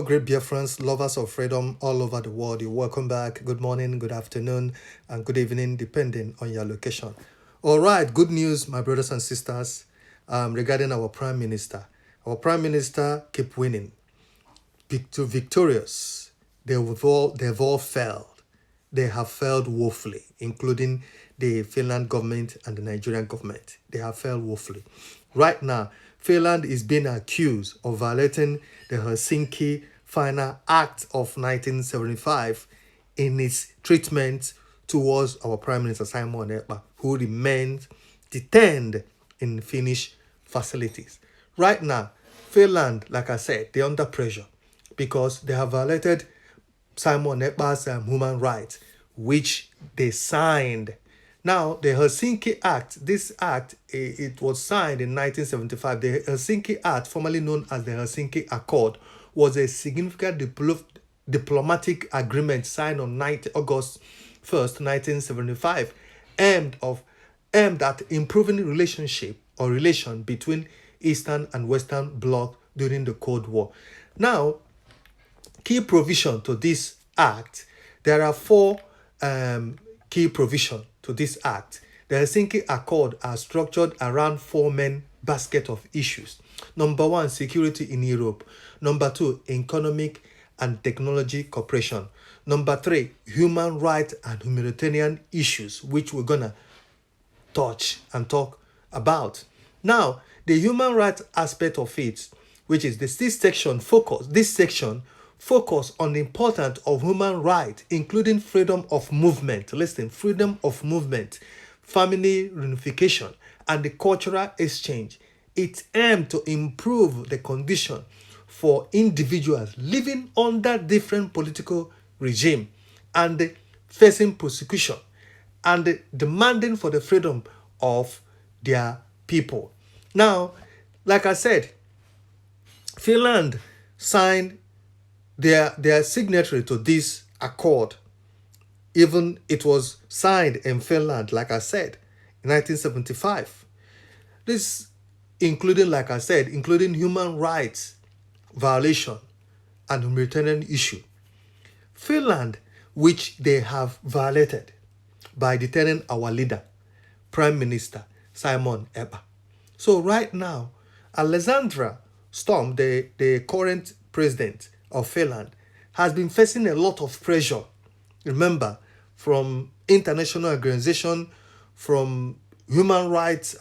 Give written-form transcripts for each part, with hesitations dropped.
great Biafrans, lovers of freedom all over the world. You're welcome back. Good morning, good afternoon, and good evening, depending on your location. All right, good news, my brothers and sisters, regarding our Prime Minister. Our Prime Minister keep winning. Victorious. They've all failed. They have failed woefully, including the Finland government and the Nigerian government. They have failed woefully. Right now, Finland is being accused of violating the Helsinki Final Act of 1975 in its treatment towards our Prime Minister Simon Ekpa, who remains detained in Finnish facilities. Right now, Finland, like I said, they're under pressure because they have violated Simon Ekpa's human rights, which they signed. Now, the Helsinki Act, this act, it was signed in 1975. The Helsinki Act, formerly known as the Helsinki Accord, was a significant diplomatic agreement signed on August 1st, 1975, aimed at improving relation between Eastern and Western Bloc during the Cold War. Now, key provision to this act, there are four key provisions to this act. The Helsinki Accord are structured around four main basket of issues. Number one, security in Europe. Number two, economic and technology cooperation. Number three, human rights and humanitarian issues, which we're gonna touch and talk about. Now, the human rights aspect of it, which is this section focus on the importance of human rights, including freedom of movement. Listen, freedom of movement, family reunification, and the cultural exchange. It aimed to improve the condition for individuals living under different political regime and facing persecution and demanding for the freedom of their people. Now, like I said, Finland signed their signatory to this accord. Even it was signed in Finland, like I said, in 1975. This including, like I said, including human rights violation and humanitarian issue. Finland, which they have violated by detaining our leader, Prime Minister Simon Ekpa. So right now, Alexandra Storm, the current president of Finland, has been facing a lot of pressure. Remember, from international organizations, from human rights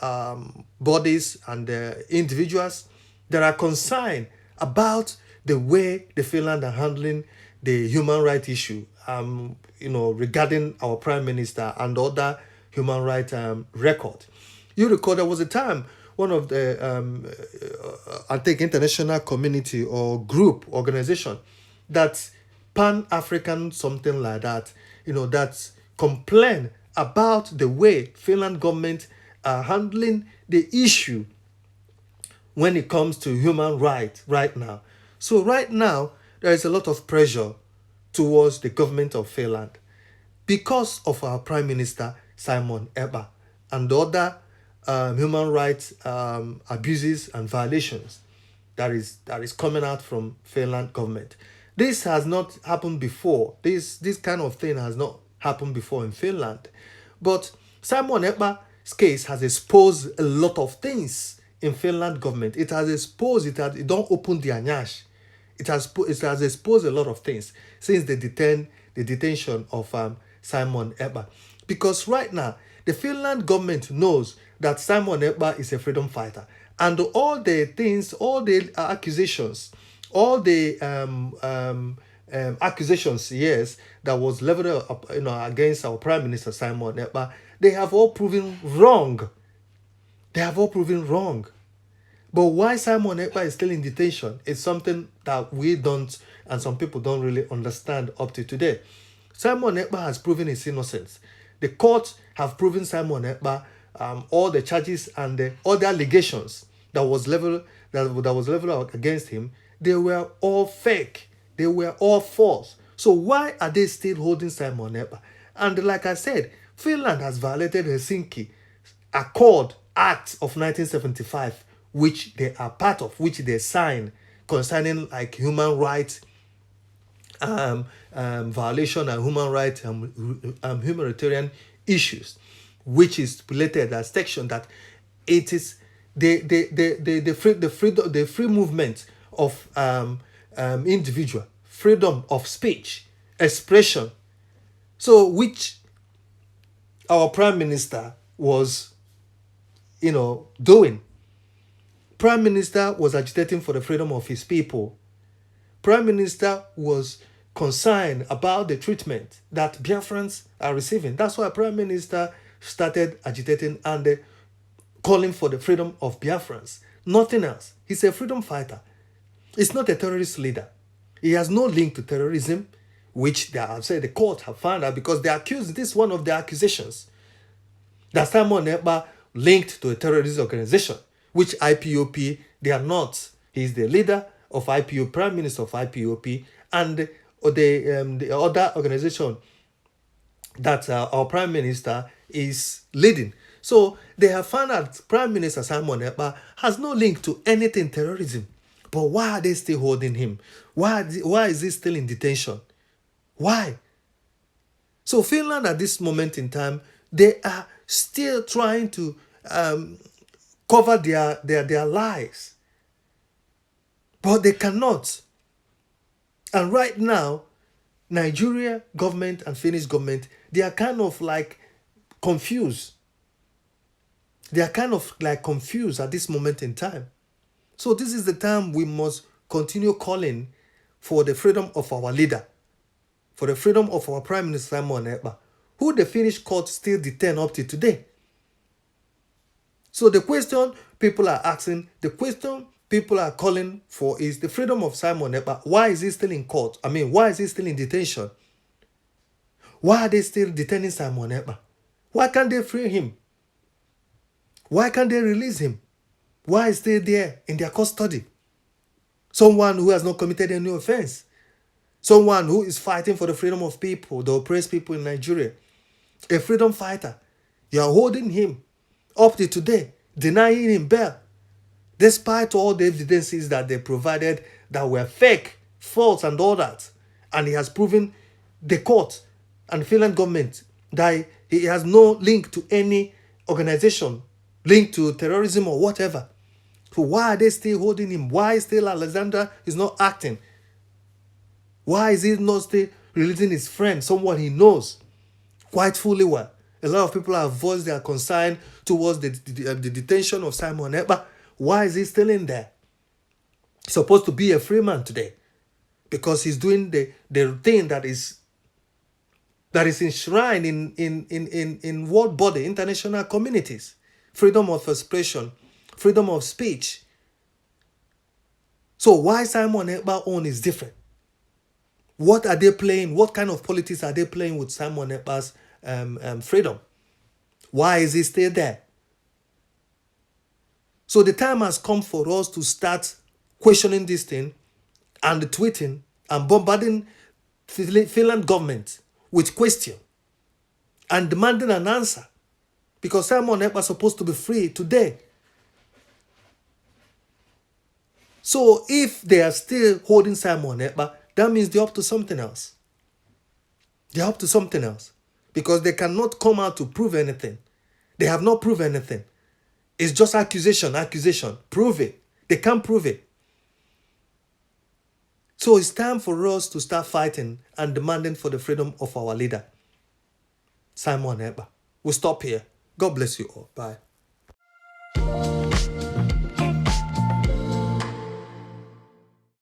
bodies and individuals that are concerned about the way the Finland are handling the human rights issue, regarding our Prime Minister and other human rights record. You recall there was a time one of the, I think, international community or group organization that's Pan-African, something like that, that's complain about the way Finland government are handling the issue when it comes to human rights right now. So right now, there is a lot of pressure towards the government of Finland because of our Prime Minister, Simon Ekpa, and the other human rights abuses and violations that is coming out from Finland government. This has not happened before. This kind of thing has not happened before in Finland. But Simon Ekpa's case has exposed a lot of things in Finland government. It has exposed, it don't open the anyash. It has exposed a lot of things since the detention of Simon Ekpa. Because right now, the Finland government knows that Simon Ekpa is a freedom fighter. And all the things, all the accusations, all the accusations, yes, that was leveled up, against our Prime Minister Simon Ekpa, they have all proven wrong. They have all proven wrong. But why Simon Ekpa is still in detention is something that we don't, and some people don't really understand up to today. Simon Ekpa has proven his innocence. The courts have proven Simon Ekpa all the charges and all the allegations that was leveled out against him. They were all fake. They were all false. So why are they still holding Simon Ekpa? And like I said, Finland has violated Helsinki Accord Act of 1975, which they are part of, which they signed concerning like human rights violation and human rights and humanitarian issues, which is related as section that it is the free movement of individual, freedom of speech, expression. So which our prime minister was, doing. Prime minister was agitating for the freedom of his people. Prime minister was concerned about the treatment that Biafrans are receiving. That's why prime minister started agitating and calling for the freedom of Biafrans. Nothing else. He's a freedom fighter. He's not a terrorist leader. He has no link to terrorism, which they have said the court have found out because they accused this one of the accusations that Simon Ekpa linked to a terrorist organization, which IPOP, they are not. He's the leader of IPOP, prime minister of IPOP, and the other organization that our prime minister is leading. So they have found out Prime Minister Simon Ekpa has no link to anything terrorism. But why are they still holding him? Why is he still in detention? Why? So Finland at this moment in time, they are still trying to cover their lies. But they cannot. And right now, Nigeria government and Finnish government, they are kind of like confused. They are kind of like confused at this moment in time. So this is the time we must continue calling for the freedom of our leader, for the freedom of our Prime Minister Simon Ekpa, who the Finnish court still detain up to today. So the question people are asking, the question people are calling for is the freedom of Simon Ekpa. Why is he still in court? Why is he still in detention? Why are they still detaining Simon Ekpa? Why can't they free him? Why can't they release him? Why is he there in their custody? Someone who has not committed any offense. Someone who is fighting for the freedom of people, the oppressed people in Nigeria. A freedom fighter. You are holding him up to today, denying him bail, despite all the evidences that they provided that were fake, false, and all that. And he has proven the court and Finland government that he has no link to any organization linked to terrorism or whatever. So why are they still holding him? Why still Alexander is not acting? Why is he not still releasing his friend, someone he knows quite fully well? A lot of people have voiced their concern towards the detention of Simon Ekpa. Why is he still in there? He's supposed to be a free man today because he's doing the thing that is enshrined in world body, international communities. Freedom of expression, freedom of speech. So why Simon Ekpa's own is different? What are they playing? What kind of politics are they playing with Simon Ekpa's freedom? Why is he still there? So the time has come for us to start questioning this thing and tweeting and bombarding Finland government with questions and demanding an answer. Because Simon Ekpa is supposed to be free today. So if they are still holding Simon Ekpa, that means they're up to something else. They're up to something else. Because they cannot come out to prove anything. They have not proven anything. It's just accusation. Prove it. They can't prove it. So it's time for us to start fighting and demanding for the freedom of our leader, Simon Ekpa. We'll stop here. God bless you all. Bye.